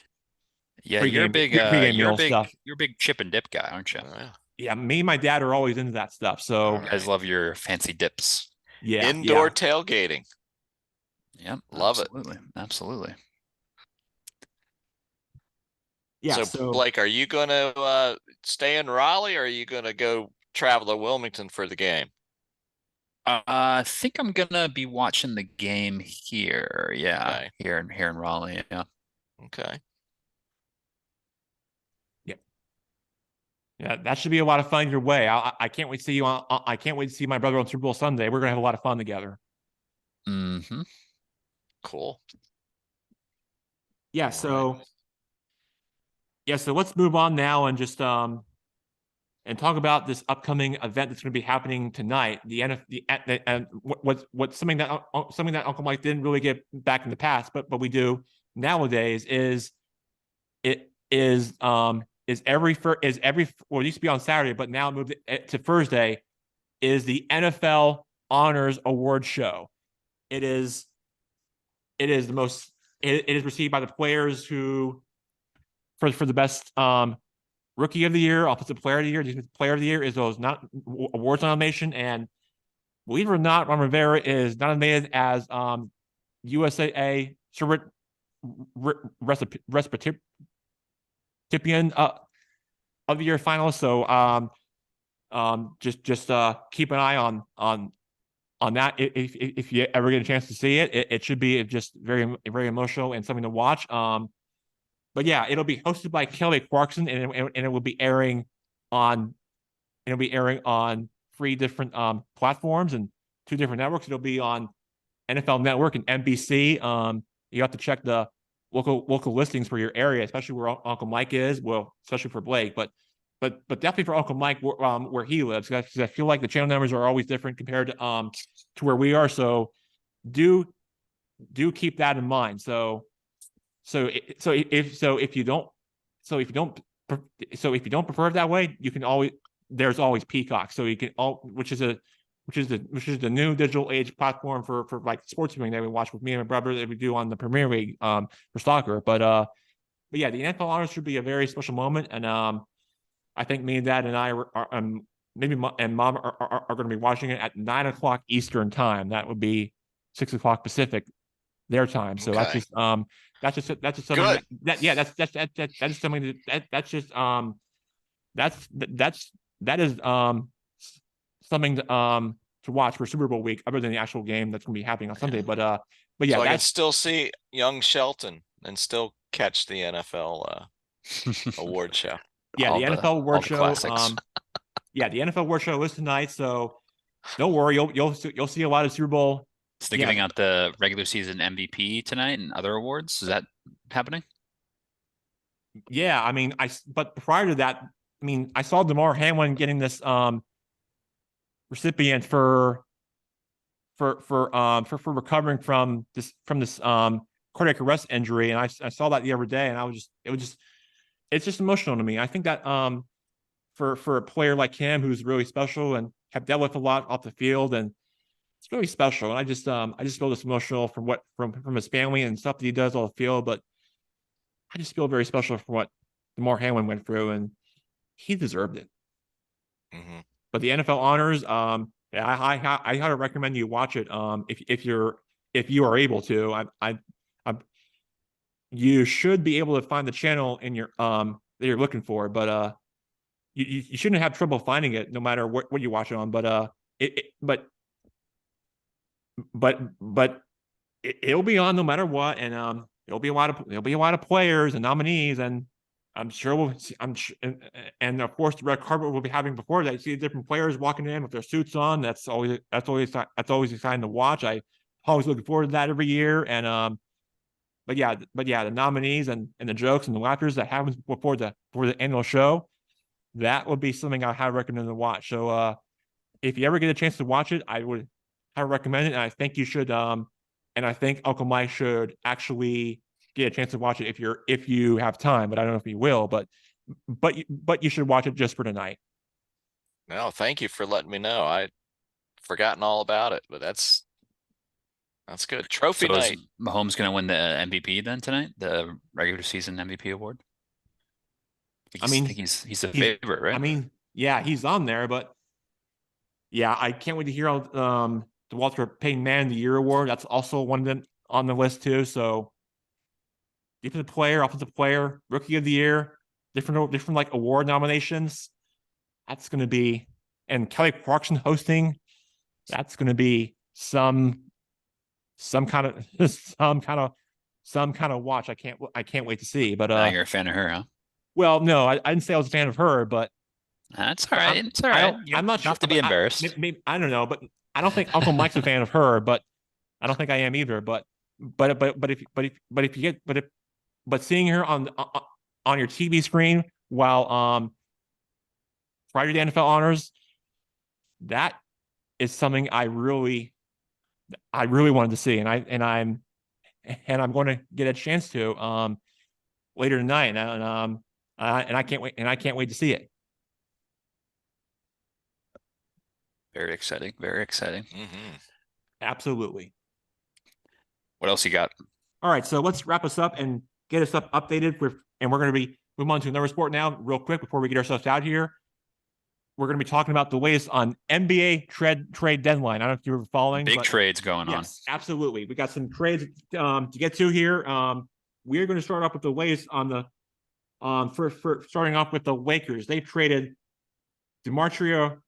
Yeah, you're a big pregame meal stuff. you're a big chip and dip guy, aren't you? Yeah. Yeah, me and my dad are always into that stuff. So All You guys right. love your fancy dips. yeah, Indoor tailgating. Yep, Love it. absolutely. Absolutely. yeah. So, Blake, are you gonna stay in Raleigh, or are you gonna go travel to Wilmington for the game? I think I'm gonna be watching the game here. Yeah, Okay. here in Raleigh. Yeah. Okay. Yeah, that should be a lot of fun your way. I can't wait to see you on. I can't wait to see my brother on Super Bowl Sunday. We're gonna have a lot of fun together. Mm-hmm. Cool. Yeah. All So right. so let's move on now and just and talk about this upcoming event that's going to be happening tonight. The NFL, and what's something that Uncle Mike didn't really get back in the past, but we do nowadays is every well, it used to be on Saturday, but now moved to Thursday, is the NFL Honors Award Show. It is the most, it is received by the players who for the best Rookie of the Year, Offensive Player of the Year, Defensive Player of the Year is those not awards nomination. And believe it or not, Ron Rivera is nominated as USAA recipient of the year finalist. So just keep an eye on that if you ever get a chance to see it. It should be just very emotional and something to watch. But yeah, it'll be hosted by Kelly Clarkson, and it will be airing on 3 different platforms and 2 different networks. It'll be on NFL Network and NBC. You have to check the local listings for your area, especially where Uncle Mike is. Well, especially for Blake, but definitely for Uncle Mike where he lives, because I feel like the channel numbers are always different compared to where we are. So do keep that in mind. So if you don't prefer it that way, you can always, there's always Peacock. So you can which is the new digital age platform for like sports viewing that we watch with me and my brother, that we do on the Premier League for soccer. But yeah, the NFL Honors should be a very special moment, and I think me and Dad and I are maybe and Mom are going to be watching it at 9 o'clock Eastern time. That would be 6 o'clock Pacific their time. So Okay. that's just something Good. that's just something that's just that is something to watch for Super Bowl week, other than the actual game that's going to be happening on Sunday. But yeah, So I can that's still see young Shelton and still catch the NFL award show. yeah, the NFL all Award the Show. classics. Yeah, the NFL Award Show is tonight, so don't worry, you'll see a lot of Super Bowl. So they're Yeah. giving out the regular season MVP tonight and other awards. Is that happening? Yeah, I mean, but prior to that, I mean, I saw DeMar Hamlin getting this recipient for recovering from this cardiac arrest injury, and I saw that the other day, and it's just emotional to me. I think that for a player like him who's really special and have dealt with a lot off the field, and it's really special. And I just feel this emotional from his family and stuff that he does off the field, but I just feel very special for what DeMar Hamlin went through, and he deserved it. Mm-hmm. But the NFL honors, yeah, I highly recommend you watch it. If you are able to, you should be able to find the channel in your that you're looking for, but you shouldn't have trouble finding it no matter what you watch it on. But it'll be on no matter what, and there'll be a lot of players and nominees, and I'm sure we'll see, and of course the red carpet we'll be having before that. You see different players walking in with their suits on. That's always exciting to watch. I always looking forward to that every year. And but yeah, the nominees and the jokes and the laughters that happens before the annual show, that would be something I highly recommend to watch. So if you ever get a chance to watch it, I would highly recommend it. And I think you should and I think Uncle Mike should actually get a chance to watch it if you have time, but I don't know if you will, but you should watch it just for tonight. No, thank you for letting me know. I'd forgotten all about it, but that's good. Trophy So is night. Mahomes going to win the MVP then tonight? The regular season MVP award? I mean, think he's a favorite, right? I mean, yeah, he's on there, but yeah, I can't wait to hear the Walter Payton Man of the Year award. That's also one of them on the list too. So defensive player, offensive player, rookie of the year, different like award nominations. That's going to be, and Kelly Clarkson hosting. That's going to be some kind of some kind of watch. I can't wait to see. But Now you're a fan of her, huh? well, no, I didn't say I was a fan of her, but that's all right. It's all right. I'm not sure. Have to be embarrassed. I don't know, but I don't think Uncle Mike's a fan of her, but I don't think I am either. But seeing her on your TV screen while prior to the NFL honors, that is something I really wanted to see, and I'm going to get a chance to later tonight, and I can't wait to see it. Very exciting. Very exciting. Mm-hmm. Absolutely. What else you got? All right, so let's wrap us up and get us updated. We're going to be move on to another sport now, real quick, before we get ourselves out here. We're going to be talking about the latest on NBA trade deadline. I don't know if you were following. Big trades going on. Yes, absolutely. We got some trades to get to here. We are going to start off with the latest on the for starting off with the Lakers. They traded Demetrio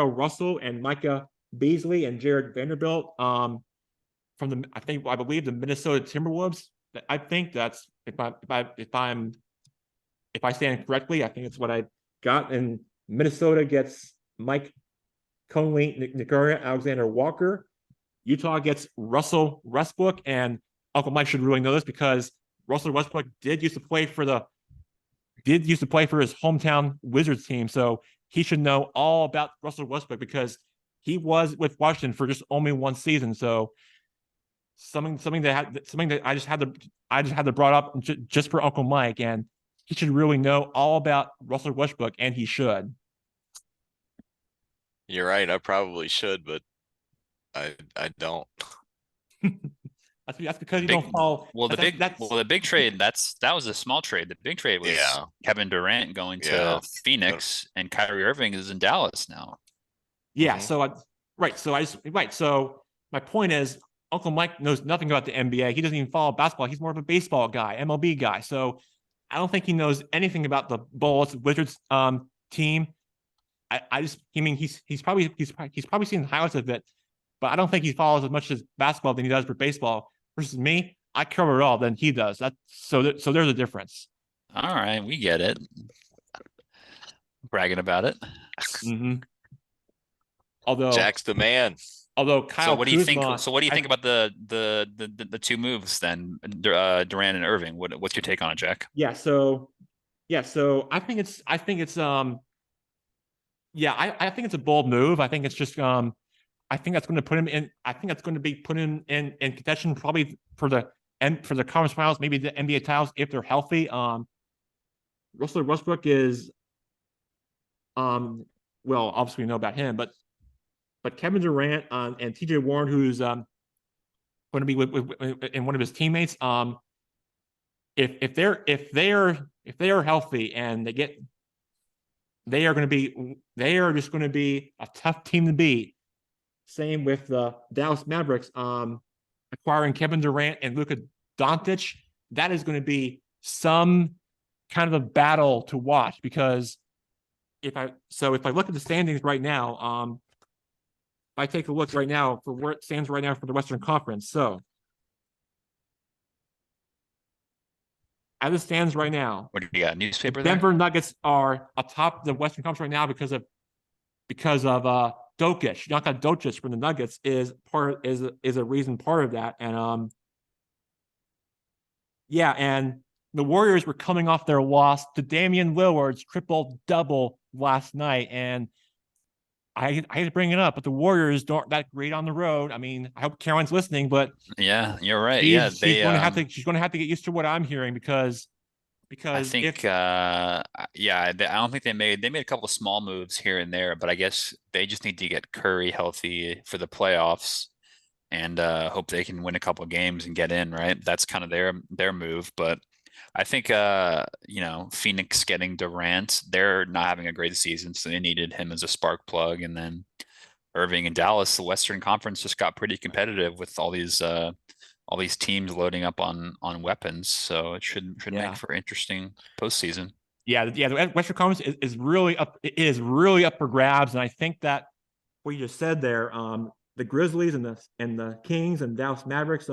Russell and Micah Beasley and Jared Vanderbilt from I believe the Minnesota Timberwolves. I think that's if I stand correctly, I think it's what I got. And Minnesota gets Mike Conley, Nicaria, Alexander Walker. Utah gets Russell Westbrook, and Uncle Mike should really know this because Russell Westbrook did used to play for his hometown Wizards team, so he should know all about Russell Westbrook because he was with Washington for just only one season. So something that I just had to brought up just for Uncle Mike, and he should really know all about Russell Westbrook, and he should. You're right. I probably should, but I don't. That's because you don't follow. Well, the big trade that was a small trade. The big trade was Kevin Durant going to Phoenix, and Kyrie Irving is in Dallas now. Yeah. Mm-hmm. So my point is, Uncle Mike knows nothing about the NBA. He doesn't even follow basketball. He's more of a baseball guy, MLB guy. So I don't think he knows anything about the Bulls Wizards team. He's probably seen highlights of it, but I don't think he follows as much as basketball than he does for baseball. Versus me, I cover it all than he does. So there's a difference. All right, we get it. Bragging about it. Mm-hmm. Although Jack's the man. Although Kyle, so what do you think? So what do you think about the two moves then, Durant and Irving? What's your take on it, Jack? So I think it's Yeah, I think it's a bold move. I think it's just I think that's going to put him in. I think that's going to be put in contention probably for the conference finals, maybe the NBA titles if they're healthy. Russell Westbrook is well, obviously we know about him, but Kevin Durant and TJ Warren, who's going to be with in one of his teammates, if they are healthy and they are just going to be a tough team to beat. Same with the Dallas Mavericks, acquiring Kevin Durant and Luka Doncic. That is going to be some kind of a battle to watch because if I look at the standings right now, if I take a look right now for where it stands right now for the Western Conference, so as it stands right now, What do you got? the Newspaper there? Denver Nuggets are atop the Western Conference right now because of Dokic. Naka Dokic from the Nuggets is a reason part of that. And yeah, and the Warriors were coming off their loss to Damian Lillard's triple double last night. And I hate to bring it up, but the Warriors don't that great on the road. I mean, I hope Caroline's listening, but Yeah, you're right. Yeah, she's going to have to get used to what I'm hearing because I if think yeah, I don't think they made a couple of small moves here and there, but I guess they just need to get Curry healthy for the playoffs and hope they can win a couple of games and get in, right? That's kind of their move, but I think Phoenix getting Durant, they're not having a great season, so they needed him as a spark plug, and then Irving and Dallas, the Western Conference just got pretty competitive with all these teams loading up on weapons, so it should make yeah. for interesting postseason. Yeah, the Western Conference is really up. It is really up for grabs, and I think that what you just said there, the Grizzlies and the Kings and Dallas Mavericks,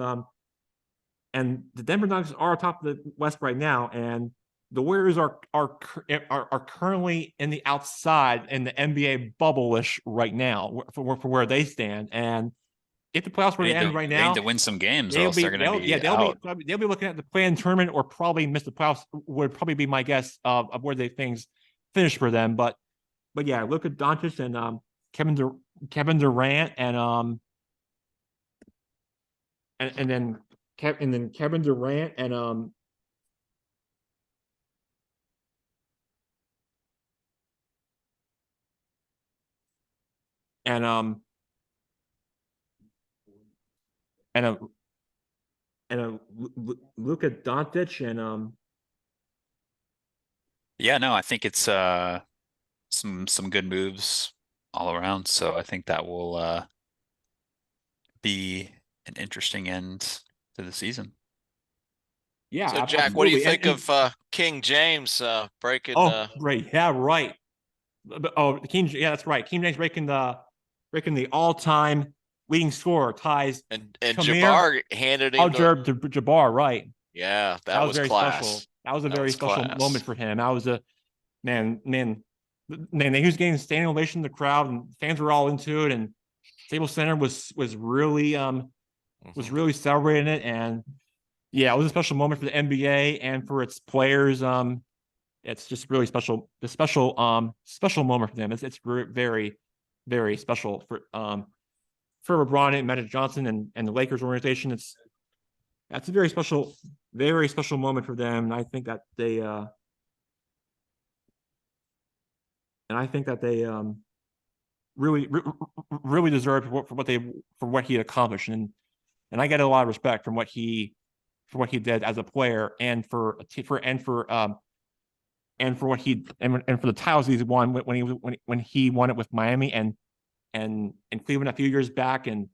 and the Denver Nuggets are atop of the West right now, and the Warriors are currently in the outside in the NBA bubble-ish right now for where they stand, and if the playoffs were to end right They need now, to win some games, or else they're going to be they'll out. be looking at the play-in tournament or probably miss the playoffs would probably be my guess of where they things finish for them. But yeah, look at Doncic and Kevin Durant and then Kevin Durant and and a Luka Doncic and Yeah, no, I think it's some good moves all around. So I think that will be an interesting end to the season. yeah, So Jack, what do you absolutely. think And of King James breaking oh, right, yeah, right. Oh, yeah, that's right. King James breaking the all-time leading scorer ties and Kamir Jabbar handed him the Jabbar, right. yeah, That that was was very special. class. That was a That very was special moment class. for him. That was a man. He was getting standing ovation in the crowd, and fans were all into it. And Staples Center was really celebrating it. And yeah, it was a special moment for the NBA and for its players. It's just really special. The special moment for them. It's very very special for LeBron and Magic Johnson and the Lakers organization. That's a very special moment for them. And I think that they really really deserve for what he accomplished. And I get a lot of respect from what he did as a player and for what he and for the titles he's won when he won it with Miami and Cleveland a few years back and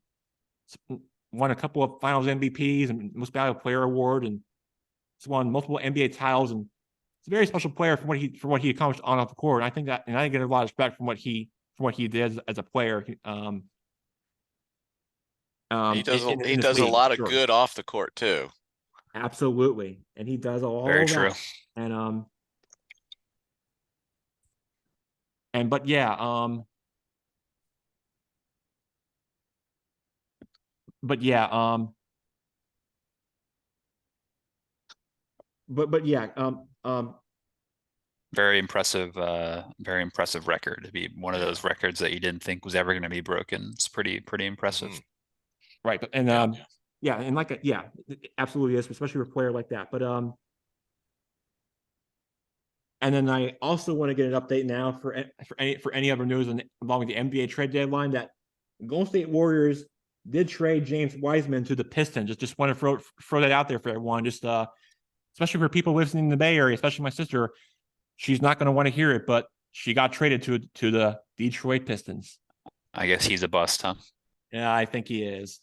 won a couple of Finals MVPs and Most Valuable Player award and he's won multiple NBA titles and it's a very special player for what he accomplished on off the court. And I think that and I get a lot of respect from what he did as a player. He In this does a league, lot of sure, good off the court too. absolutely, and he does Very all true. that. And but yeah, but yeah, but yeah, very impressive record. To be one of those records that you didn't think was ever going to be broken. It's pretty impressive. Mhm. Right. And yeah, and like yeah, it absolutely is, especially for a player like that. But and then I also want to get an update now for any other news along with the NBA trade deadline that Golden State Warriors did trade James Wiseman to the Pistons. Just want to throw that out there for everyone. Just especially for people listening in the Bay Area, especially my sister. She's not going to want to hear it, but she got traded to the Detroit Pistons. I guess he's a bust, huh? Yeah, I think he is.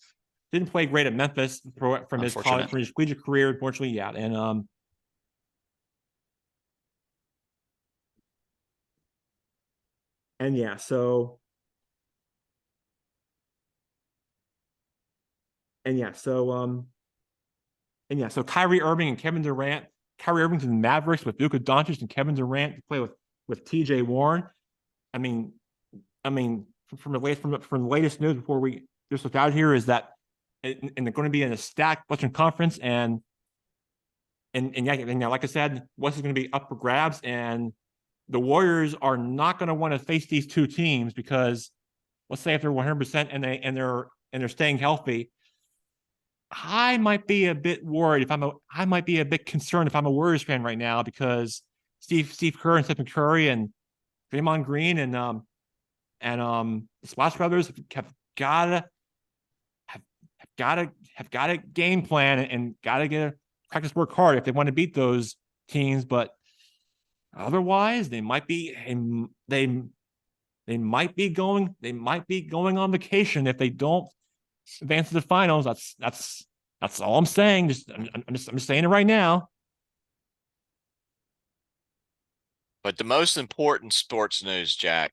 Didn't play great at Memphis from his college, from his collegiate career, unfortunately. Yeah, and yeah, so and yeah, so so Kyrie Irving and Kevin Durant. Kyrie Irving to the Mavericks with Luka Doncic and Kevin Durant to play with TJ Warren. I mean, from the latest news before we just looked out here is that and they're going to be in a stacked Western Conference and yeah, like I said, West is going to be up for grabs, and the Warriors are not going to want to face these two teams because let's say if they're 100% and they're staying healthy, I might be a bit worried I might be a bit concerned if I'm a Warriors fan right now because Steve Kerr and Stephen Curry and Draymond Green and the Splash Brothers have gotta game plan and gotta get practice work hard if they want to beat those teams. But otherwise, they might be going on vacation if they don't advance to the finals. That's all I'm saying. I'm just saying it right now. But the most important sports news, Jack.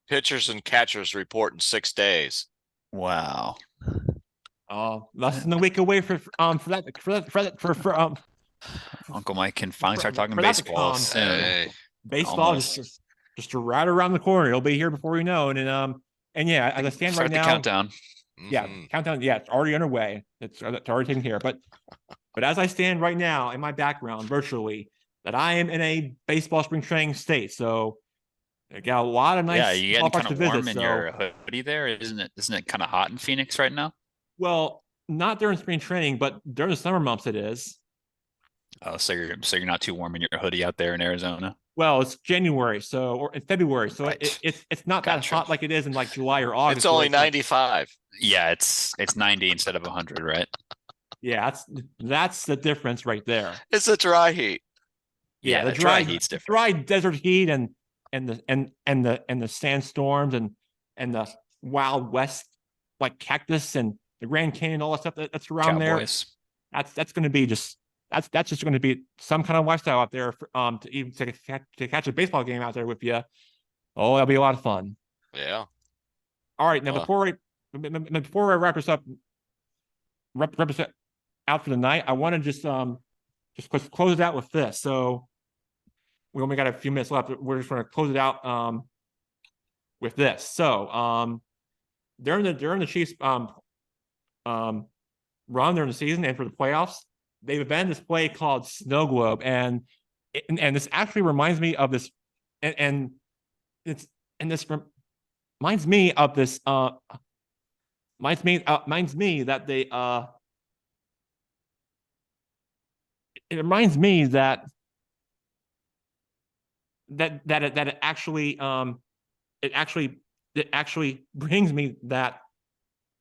Pitchers and catchers report in 6 days. Wow. Less than a week away for Uncle Mike can finally start talking baseball soon. Hey. Baseball just right around the corner. It'll be here before we know it. And yeah, as I stand right now, countdown. Yeah, countdown. Yeah, it's already underway. It's already taken care of. But as I stand right now in my background virtually, that I am in a baseball spring training state. So I got a lot of nice. Yeah, you getting kind of warm visit, in your hoodie there, isn't it kind of hot in Phoenix right now? Well, not during spring training, but during the summer months it is. Oh, so you're not too warm in your hoodie out there in Arizona? Well, it's January, or in February, so right. it's not that hot like it is in like July or August. It's only 95. Yeah, it's 90 instead of 100, right? Yeah, that's the difference right there. It's a dry heat. Yeah, the dry heat's different. Dry desert heat and the sandstorms and the Wild West like cactus and the Grand Canyon, all that stuff that's around Cowboys. there. That's going to be that's just going to be some kind of lifestyle out there for, to catch a baseball game out there with you. Oh, that'll be a lot of fun. Yeah. All right, now before I wrap this up, out for the night, I want to just close it out with this. So we only got a few minutes left. We're just going to close it out with this. So during the Chiefs run during the season and for the playoffs, they've invented this play called Snow Globe, and this actually reminds me of this, and this reminds me of this. Reminds me that they it reminds me that it actually brings me that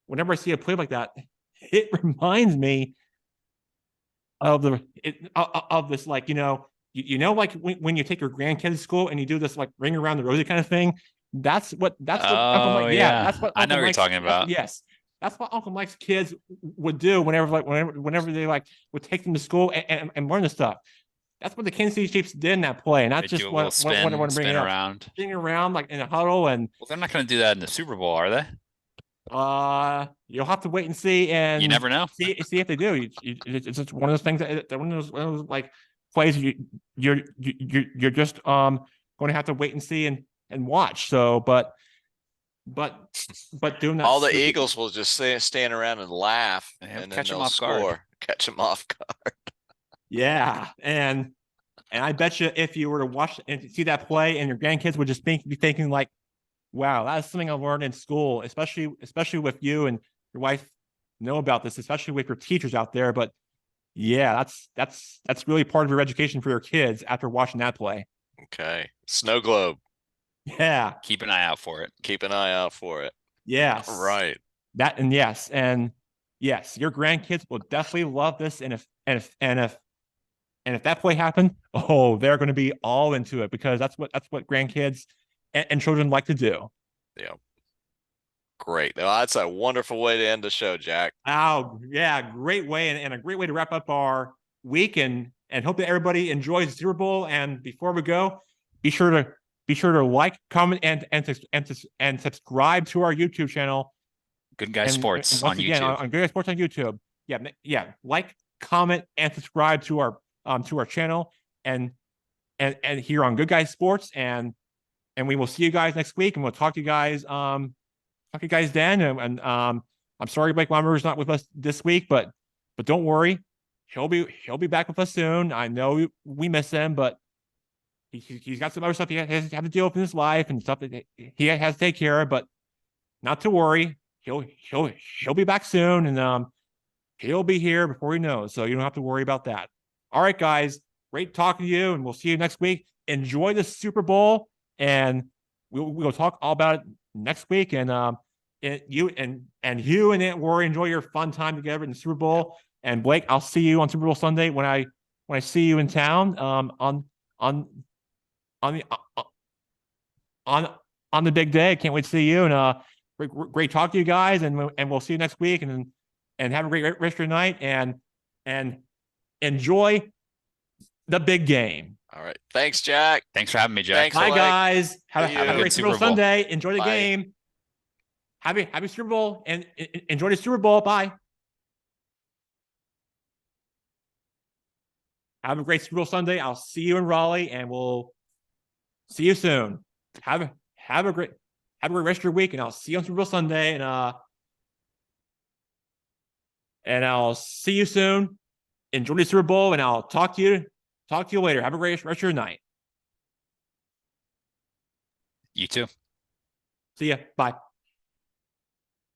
whenever I see a play like that, it reminds me of this, like, like when you take your grandkids to school and you do this like ring around the rosy kind of thing. That's what Uncle Mike, that's what I know what you're talking about. Yes. That's what Uncle Mike's kids would do whenever they like would take them to school and learn the stuff. That's what the Kansas City Chiefs did in that play, and that's just what I want to bring it up. Spin around like in a huddle, and well, they're not going to do that in the Super Bowl, are they? You'll have to wait and see, and you never know. See if they do. It's just one of those things one of those like plays you're just going to have to wait and see and watch. So, but doing that, all the Eagles will just stand around and laugh, and catch then them off guard. Catch them off guard. Yeah, and And I bet you if you were to watch and see that play, and your grandkids would just be thinking like, wow, that's something I learned in school, especially with you and your wife know about this, especially with your teachers out there. But yeah, that's really part of your education for your kids after watching that play. Okay. Snow globe. Yeah. Keep an eye out for it. Keep an eye out for it. Yes. All right. That and yes, your grandkids will definitely love this. And if that play happened, oh, they're going to be all into it because that's what grandkids and children like to do. Yeah. Great. Now, that's a wonderful way to end the show, Jack. Oh, yeah, great way and a great way to wrap up our week and hope that everybody enjoys the Super Bowl. And before we go, be sure to like, comment, and subscribe to our YouTube channel. Good Guy Sports and once on again, YouTube. on Good Guy Sports on YouTube. Yeah. Like, comment, and subscribe to our channel and here on Good Guy Sports. And we will see you guys next week, and we'll talk to you guys then. And I'm sorry Blake Weimer is not with us this week, but don't worry, he'll be back with us soon. I know we miss him, but he's got some other stuff he has to have to deal with in his life and stuff that he has to take care of. But not to worry, he'll be back soon, and he'll be here before he knows. So you don't have to worry about that. All right, guys, great talking to you, and we'll see you next week. Enjoy the Super Bowl, and we'll talk all about it next week. And you and Aunt Rory enjoy your fun time together in the Super Bowl. And Blake, I'll see you on Super Bowl Sunday when I see you in town on the big day. I can't wait to see you. And great talk to you guys. And we'll see you next week. And have a great rest of your night. And enjoy the big game. All right. Thanks, Jack. Thanks for having me, Jack. Thanks, Bye, Blake. guys. Have See a you. great Super Bowl Super Bowl. Sunday. Enjoy the Bye. game. Happy Super Bowl and enjoy the Super Bowl. Bye. Have a great Super Bowl Sunday. I'll see you in Raleigh, and we'll see you soon. Have a great rest of your week, and I'll see you on Super Bowl Sunday. And I'll see you soon. Enjoy the Super Bowl, and I'll talk to you later. Have a great rest of your night. You too. See ya. Bye.